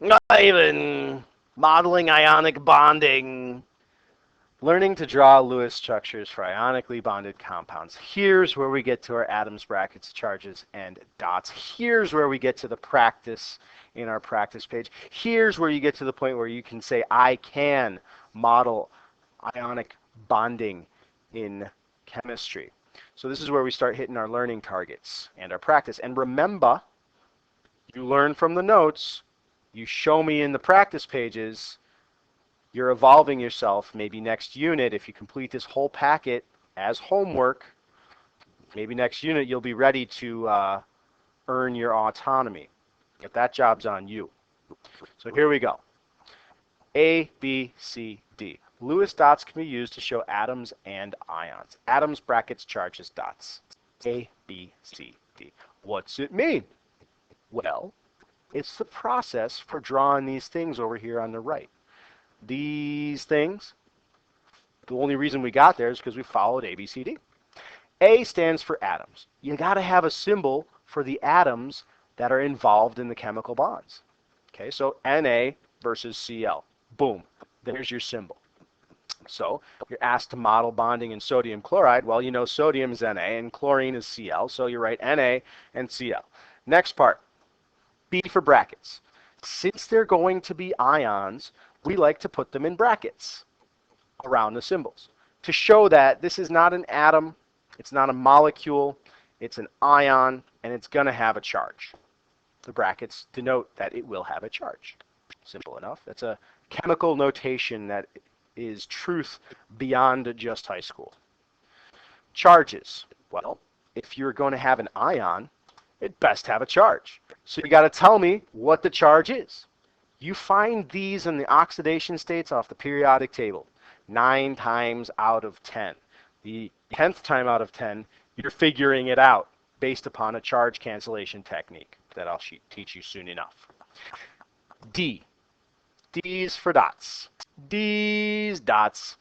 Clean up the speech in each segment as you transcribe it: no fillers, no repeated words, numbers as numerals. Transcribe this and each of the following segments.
Not even modeling ionic bonding. Learning to draw Lewis structures for ionically bonded compounds. Here's where we get to our atoms, brackets, charges, and dots. Here's where we get to the practice in our practice page. Here's where you get to the point where you can say, I can model ionic bonding in chemistry. So this is where we start hitting our learning targets and our practice. And remember, you learn from the notes, you show me in the practice pages, you're evolving yourself. Maybe next unit, if you complete this whole packet as homework, maybe next unit you'll be ready to earn your autonomy. If that job's on you. So here we go. A, B, C, D. Lewis dots can be used to show atoms and ions. Atoms, brackets, charges, dots. A, B, C, D. What's it mean? Well, it's the process for drawing these things over here on the right. These things, the only reason we got there is because we followed A, B, C, D. A stands for atoms. You got to have a symbol for the atoms that are involved in the chemical bonds. Okay, so Na versus Cl. Boom, there's your symbol. So you're asked to model bonding in sodium chloride. Well, you know sodium is Na and chlorine is Cl, so you write Na and Cl. Next part, B for brackets. Since they're going to be ions, we like to put them in brackets around the symbols to show that this is not an atom, it's not a molecule, it's an ion, and it's going to have a charge. The brackets denote that it will have a charge. Simple enough. That's a chemical notation that is truth beyond just high school. Charges. Well, if you're going to have an ion, it best have a charge. So you got to tell me what the charge is. You find these in the oxidation states off the periodic table, 9 times out of 10. The 10th time out of 10, you're figuring it out based upon a charge cancellation technique that I'll teach you soon enough. D. D's for dots. These dots,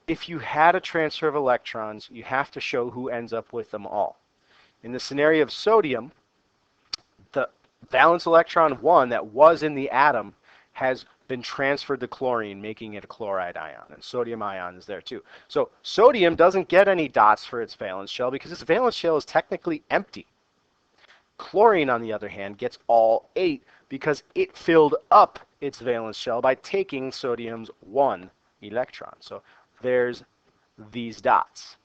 if you had a transfer of electrons, you have to show who ends up with them all. In the scenario of sodium, the valence electron 1 that was in the atom has been transferred to chlorine, making it a chloride ion, and sodium ion is there too. So sodium doesn't get any dots for its valence shell because its valence shell is technically empty. Chlorine, on the other hand, gets all 8 because it filled up its valence shell by taking sodium's 1 electron. So there's these dots.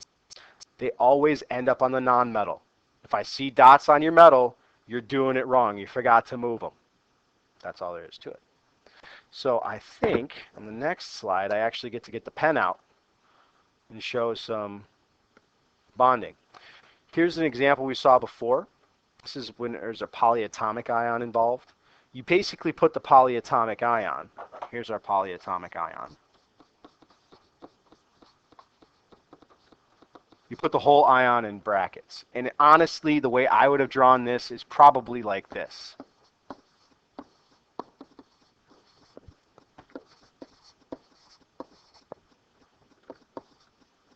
They always end up on the nonmetal. If I see dots on your metal, you're doing it wrong. You forgot to move them. That's all there is to it. So I think on the next slide, I actually get to get the pen out and show some bonding. Here's an example we saw before. This is when there's a polyatomic ion involved. You basically put the polyatomic ion. Here's our polyatomic ion. You put the whole ion in brackets. And honestly, the way I would have drawn this is probably like this.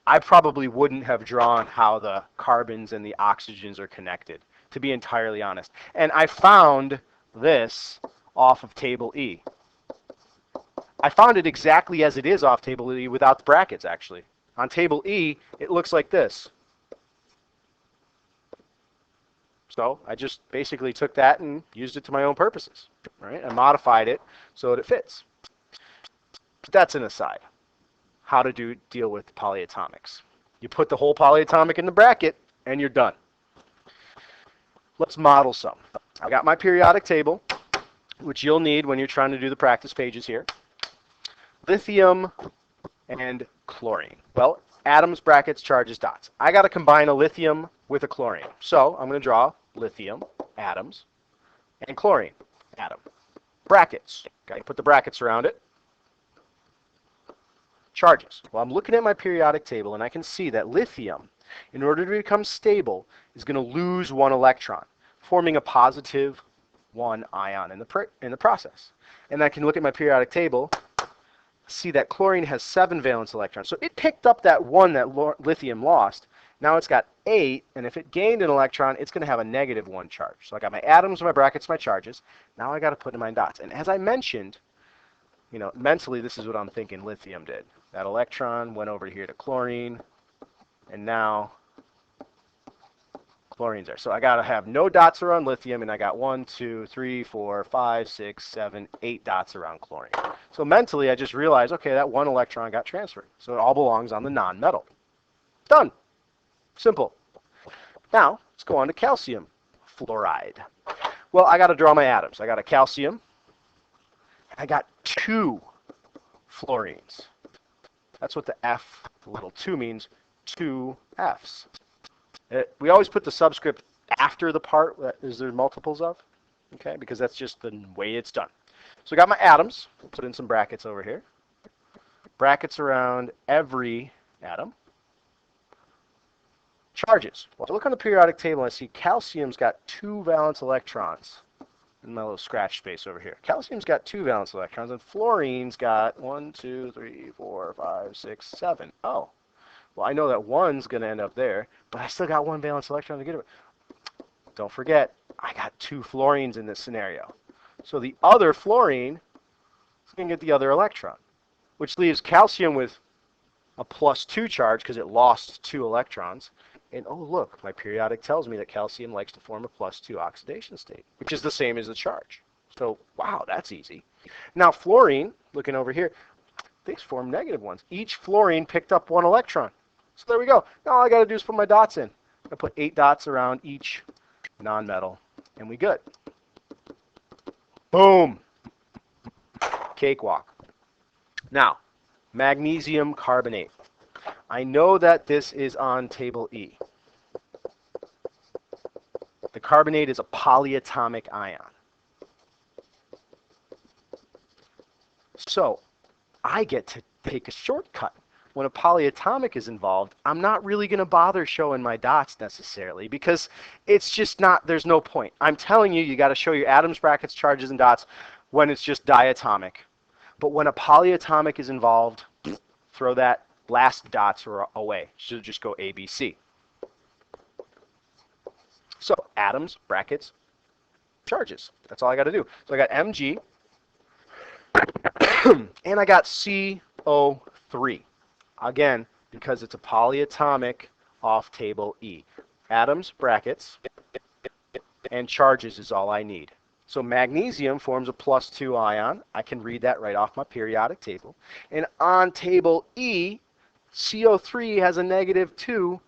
I probably wouldn't have drawn how the carbons and the oxygens are connected, to be entirely honest. And I found this off of table E. I found it exactly as it is off table E without the brackets, actually. On table E, it looks like this. So I just basically took that and used it to my own purposes, right? I modified it so that it fits. But that's an aside. How to deal with polyatomics. You put the whole polyatomic in the bracket, and you're done. Let's model some. I got my periodic table, which you'll need when you're trying to do the practice pages here. Lithium and chlorine. Well, atoms, brackets, charges, dots. I got to combine a lithium with a chlorine. So I'm going to draw lithium, atoms, and chlorine, atom. Brackets. Got to put the brackets around it. Charges. Well, I'm looking at my periodic table, and I can see that lithium, in order to become stable, is going to lose 1 electron, forming a positive 1 ion in the process. And I can look at my periodic table, see that chlorine has 7 valence electrons. So it picked up that 1 that lithium lost Now it's got 8, and if it gained an electron, it's going to have a -1 charge. So I got my atoms, my brackets, my charges. Now I got to put in my dots. And as I mentioned, mentally, this is what I'm thinking lithium did. That electron went over here to chlorine, and now chlorine's there. So I got to have no dots around lithium, and I got 1, 2, 3, 4, 5, 6, 7, 8 dots around chlorine. So mentally, I just realized, okay, that 1 electron got transferred. So it all belongs on the non-metal. Done. Simple. Now, let's go on to calcium fluoride. Well, I got to draw my atoms. I got a calcium. I got 2 fluorines. That's what the F, the little 2 means, 2 Fs. We always put the subscript after the part that is there multiples of, okay, because that's just the way it's done. So I got my atoms. We'll put in some brackets over here. Brackets around every atom. Charges. Well, I look on the periodic table and I see calcium's got 2 valence electrons in my little scratch space over here. Calcium's got 2 valence electrons, and fluorine's got 1, 2, 3, 4, 5, 6, 7. Oh, well, I know that 1's going to end up there, but I still got 1 valence electron to get it. Don't forget, I got 2 fluorines in this scenario. So the other fluorine is going to get the other electron, which leaves calcium with a +2 charge because it lost 2 electrons. And oh, look, my periodic tells me that calcium likes to form a +2 oxidation state, which is the same as the charge. So, wow, that's easy. Now, fluorine, looking over here, these form -1s. Each fluorine picked up 1 electron. So there we go. Now all I got to do is put my dots in. I put 8 dots around each nonmetal, and we good. Boom. Cakewalk. Now, magnesium carbonate. I know that this is on table E. The carbonate is a polyatomic ion. So I get to take a shortcut. When a polyatomic is involved, I'm not really going to bother showing my dots necessarily because it's just not, there's no point. I'm telling you, you got to show your atoms, brackets, charges, and dots when it's just diatomic. But when a polyatomic is involved, throw that last dots away. Should just go A, B, C. So atoms, brackets, charges. That's all I got to do. So I got Mg, and I got CO3. Again, because it's a polyatomic off table E. Atoms, brackets, and charges is all I need. So magnesium forms a +2 ion. I can read that right off my periodic table. And on table E, CO3 has a -2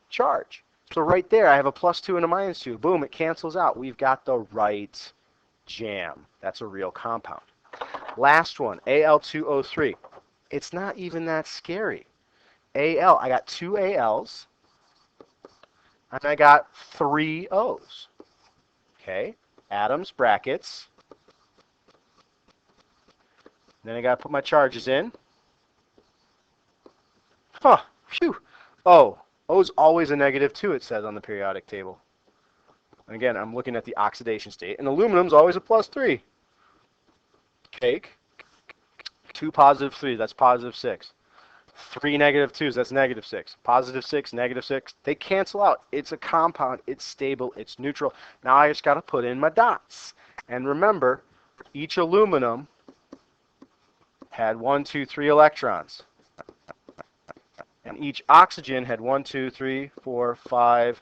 charge. So right there, I have a +2 and a -2. Boom, it cancels out. We've got the right jam. That's a real compound. Last one, Al2O3. It's not even that scary. Al, I got 2 Als, and I got 3 Os. Okay, atoms, brackets. Then I got to put my charges in. Huh, phew. Oh, O's always a -2, it says on the periodic table. And again, I'm looking at the oxidation state, and aluminum's always a +3. Cake. 2 +3, that's +6. 3 -2s, that's -6. +6, -6, they cancel out. It's a compound, it's stable, it's neutral. Now I just got to put in my dots. And remember, each aluminum had 1, 2, 3 electrons. And each oxygen had 1, 2, 3, 4, 5,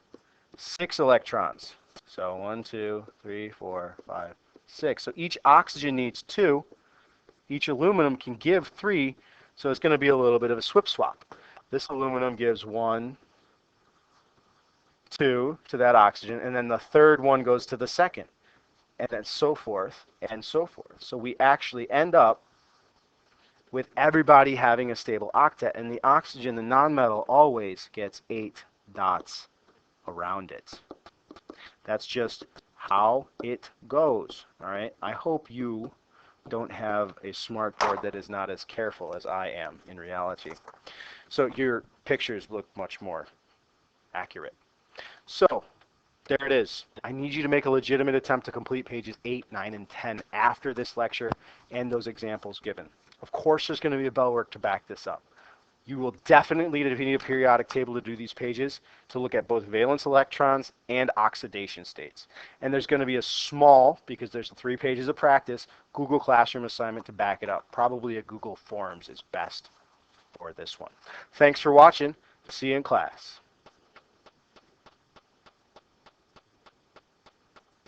6 electrons. So 1, 2, 3, 4, 5, 6. So each oxygen needs 2. Each aluminum can give 3, so it's going to be a little bit of a swap. This aluminum gives 1, 2 to that oxygen, and then the third one goes to the second, and then so forth and so forth. So we actually end up with everybody having a stable octet, and the oxygen, the nonmetal, always gets 8 dots around it. That's just how it goes. All right. I hope you don't have a smart board that is not as careful as I am in reality. So your pictures look much more accurate. So there it is. I need you to make a legitimate attempt to complete pages 8, 9, and 10 after this lecture and those examples given. Of course, there's going to be a bell work to back this up. You will definitely need a periodic table to do these pages to look at both valence electrons and oxidation states. And there's going to be a small, because there's 3 pages of practice, Google Classroom assignment to back it up. Probably a Google Forms is best for this one. Thanks for watching. See you in class.